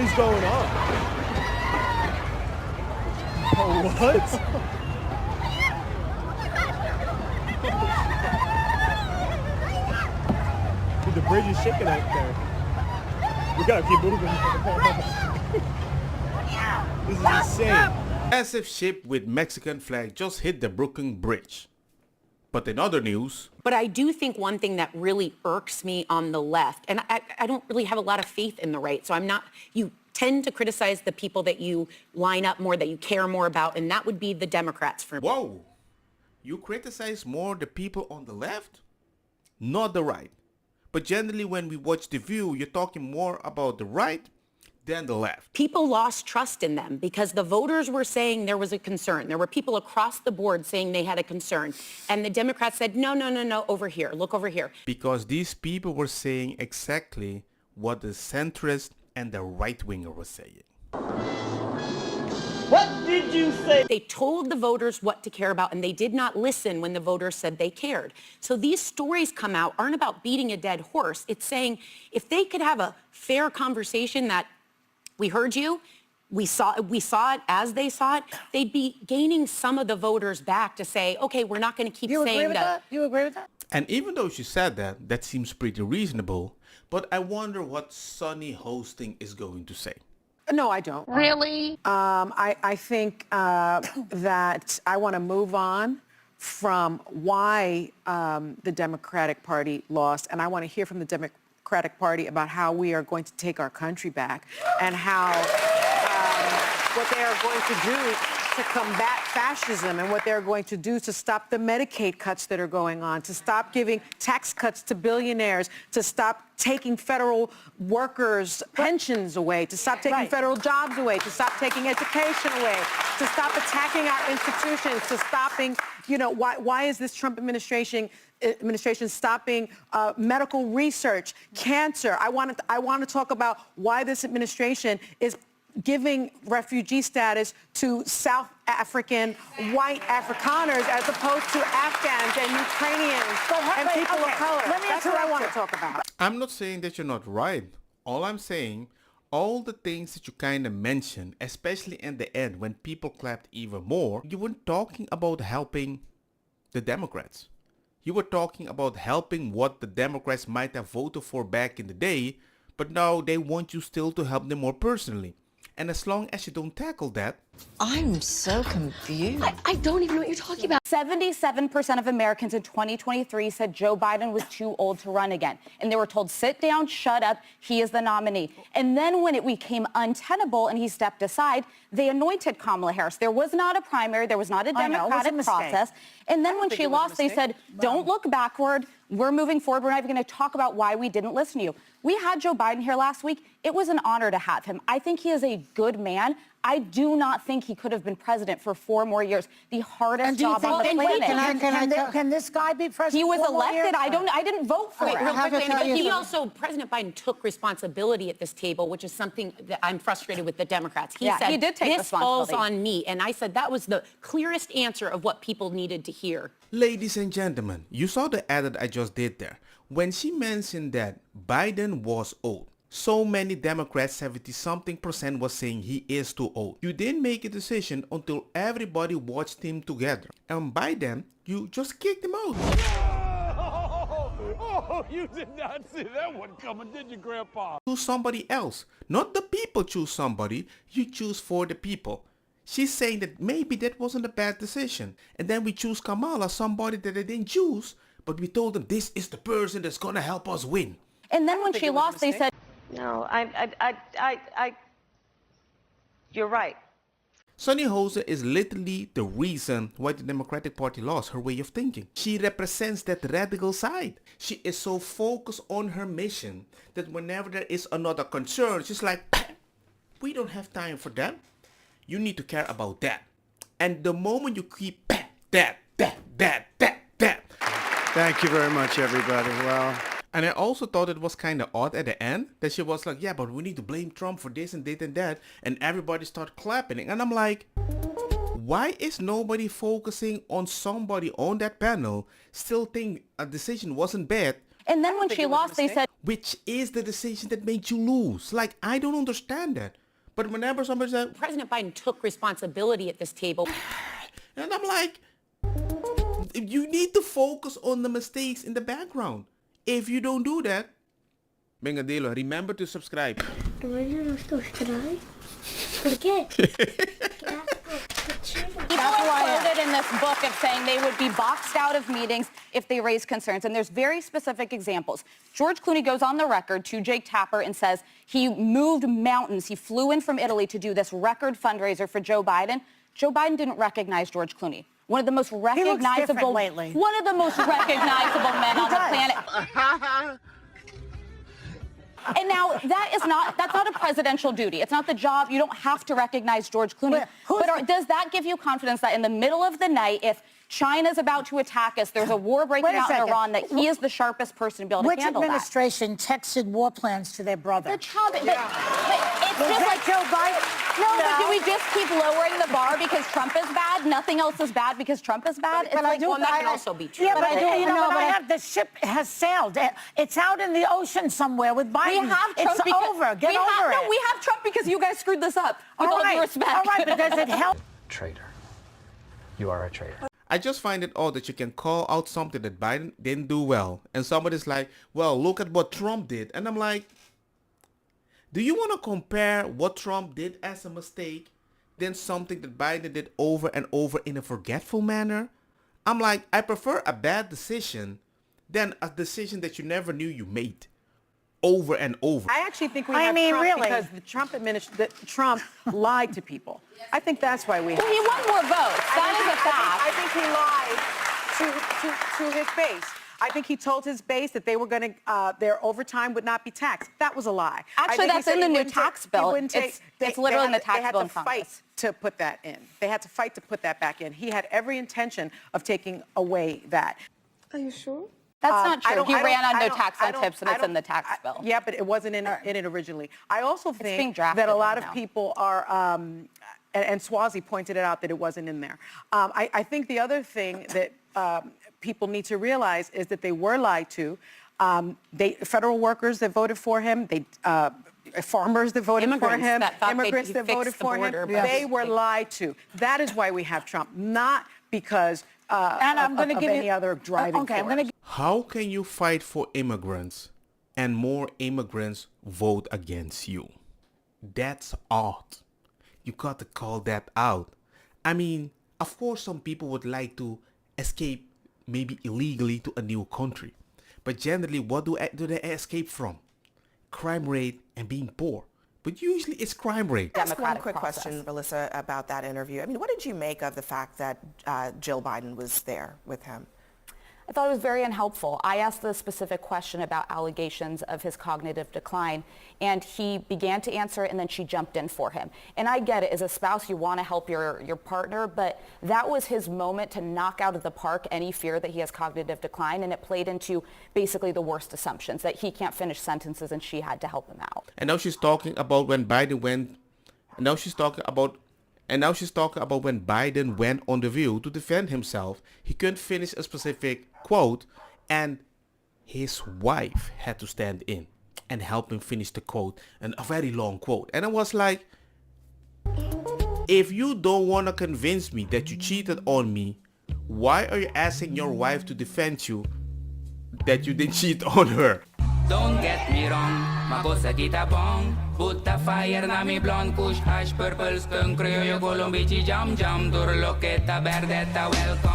is going on? Oh, what? Dude, the bridge is shaking out there. We gotta keep moving. This is insane. Massive ship with Mexican flag just hit the Brooklyn Bridge. But in other news, But I do think one thing that really irks me on the left, and I don't really have a lot of faith in the right, so I'm not, you tend to criticize the people that you line up more, that you care more about, and that would be the Democrats for me. whoa, you criticize more the people on the left, not the right. But generally when we watch The View, you're talking more about the right than the left. People lost trust in them because the voters were saying there was a concern. There were people across the board saying they had a concern. And the Democrats said, no, over here, look over here. Because these people were saying exactly what the centrist and the right-winger were saying. What did you say? They told the voters what to care about, and they did not listen when the voters said they cared. So these stories come out aren't about beating a dead horse. It's saying if they could have a fair conversation that we heard you, we saw it as they saw it, they'd be gaining some of the voters back to say, okay, we're not going to keep saying that. You agree with that? And even though she said that, that seems pretty reasonable. But I wonder what Sunny hosting is going to say. No, I don't. Really? I think that I want to move on from why the Democratic Party lost, and I want to hear from the Democratic Party about how we are going to take our country back and how what they are going to do to combat fascism and what they're going to do to stop the Medicaid cuts that are going on, to stop giving tax cuts to billionaires, to stop taking federal workers' pensions away, to stop taking federal jobs away, to stop taking education away, to stop attacking our institutions, to stopping, why is this Trump administration stopping medical research, cancer? I want to talk about why this administration is giving refugee status to South African white Afrikaners as opposed to Afghans and Ukrainians and people of color. That's what I want to talk about. I'm not saying that you're not right. All I'm saying, all the things that you kind of mentioned, especially in the end when people clapped even more, you weren't talking about helping the Democrats. You were talking about helping what the Democrats might have voted for back in the day, but now they want you still to help them more personally. And as long as you don't tackle that... I'm so confused. I don't even know what you're talking about. 77% of Americans in 2023 said Joe Biden was too old to run again. And they were told, sit down, shut up, he is the nominee. And then when it became untenable and he stepped aside, they anointed Kamala Harris. There was not a primary, there was not a democratic process. And then when she lost, they said, don't look backward, we're moving forward, we're not even going to talk about why we didn't listen to you. We had Joe Biden here last week. It was an honor to have him. I think he is a good man. I do not think he could have been president for 4 more years. The hardest job on the planet. Can this guy be president? He was 4 more years? elected. I didn't vote for Wait, it. real quickly, but he also, President Biden took responsibility at this table, which is something that I'm frustrated with the Democrats. He said, he did take this falls responsibility. on me. And I said that was the clearest answer of what people needed to hear. Ladies and gentlemen, you saw the edit I just did there. When she mentioned that Biden was old, so many Democrats, 70-something% was saying he is too old. You didn't make a decision until everybody watched him together. And by then, you just kicked him out. Oh, you did not see that one coming, did you, Grandpa? Choose somebody else. Not the people choose somebody, you choose for the people. She's saying that maybe that wasn't a bad decision. And then we choose Kamala, somebody that they didn't choose, but we told them this is the person that's gonna help us win. And then when she lost, they said, No, you're right. Sunny Hose is literally the reason why the Democratic Party lost, her way of thinking. She represents that radical side. She is so focused on her mission that whenever there is another concern, she's like, we don't have time for that. You need to care about that. And the moment you keep that. Thank you very much, everybody. Well... And I also thought it was kind of odd at the end that she was like, yeah, but we need to blame Trump for this and that and that. And everybody started clapping. And I'm like, why is nobody focusing on somebody on that panel still think a decision wasn't bad And then when she lost, they said, which is the decision that made you lose. Like, I don't understand that. But whenever somebody said, President Biden took responsibility at this table. and I'm like, you need to focus on the mistakes in the background. If you don't do that, venga, dilo, remember to subscribe. people are quoted in this book of saying they would be boxed out of meetings if they raise concerns. And there's very specific examples. George Clooney goes on the record to Jake Tapper and says he moved mountains. He flew in from Italy to do this record fundraiser for Joe Biden. Joe Biden didn't recognize George Clooney. One of the most recognizable, one of the most recognizable men on the planet. And now that's not a presidential duty. It's not the job. You don't have to recognize George Clooney. But does that give you confidence that in the middle of the night, if China's about to attack us, there's a war breaking out in Iran, that he is the sharpest person to be able to handle that? Which administration texted war plans to their brother? The Trump, but it's Was just that like Joe Biden? No, but do we just keep lowering the bar because Trump is bad? Nothing else is bad because Trump is bad? But that can also be true. Yeah, but the ship has sailed. It's out in the ocean somewhere with Biden. We have Trump it's over. Get over it. No, we have Trump because you guys screwed this up. With all due respect. All right, but does it help? Traitor. You are a traitor. I just find it odd that you can call out something that Biden didn't do well. And somebody's like, well, look at what Trump did. And I'm like, do you want to compare what Trump did as a mistake than something that Biden did over and over in a forgetful manner? I'm like, I prefer a bad decision than a decision that you never knew you made over and over. I actually think we have Trump because the Trump administration, Trump lied to people. I think that's why we have Well, he won more votes. That is a fact. I think he lied to his base. I think he told his base that they were going to, their overtime would not be taxed. That was a lie. Actually, that's in the new tax bill. It's literally in the tax bill in Congress. They had to fight to put that in. They had to fight to put that back in. He had every intention of taking away that. Are you sure? That's not true. He ran on no tax on tips, and it's in the tax bill. Yeah, but it wasn't in it originally. I also think being that a lot of now. people are, and Swazi pointed it out that it wasn't in there. I think the other thing that people need to realize is that they were lied to. Federal workers that voted for him, farmers that voted for him, immigrants that voted for him, they were lied to. That is why we have Trump, not because and I'm going to give any other driving force. How can you fight for immigrants and more immigrants vote against you? That's odd. You got to call that out. I mean, of course some people would like to escape maybe illegally to a new country. But generally, what do they escape from? Crime rate and being poor. But usually it's crime rate. Just one quick question, Melissa, about that interview. I mean, what did you make of the fact that Jill Biden was there with him? I thought it was very unhelpful. I asked the specific question about allegations of his cognitive decline, and he began to answer it, and then she jumped in for him. And I get it. As a spouse, you want to help your partner, but that was his moment to knock out of the park any fear that he has cognitive decline, and it played into basically the worst assumptions, that he can't finish sentences and she had to help him out. And now she's talking about when Biden went, and now she's talking about when Biden went on The View to defend himself. He couldn't finish a specific quote, and his wife had to stand in and help him finish the quote, and a very long quote. And I was like, if you don't want to convince me that you cheated on me, why are you asking your wife to defend you that you didn't cheat on her? Don't get me wrong, makosa kita bong. Put the fire na mi blonde, kush hash, purple skunk, criollo, colombici, jam jam, turloqueta, verdetta, welcome.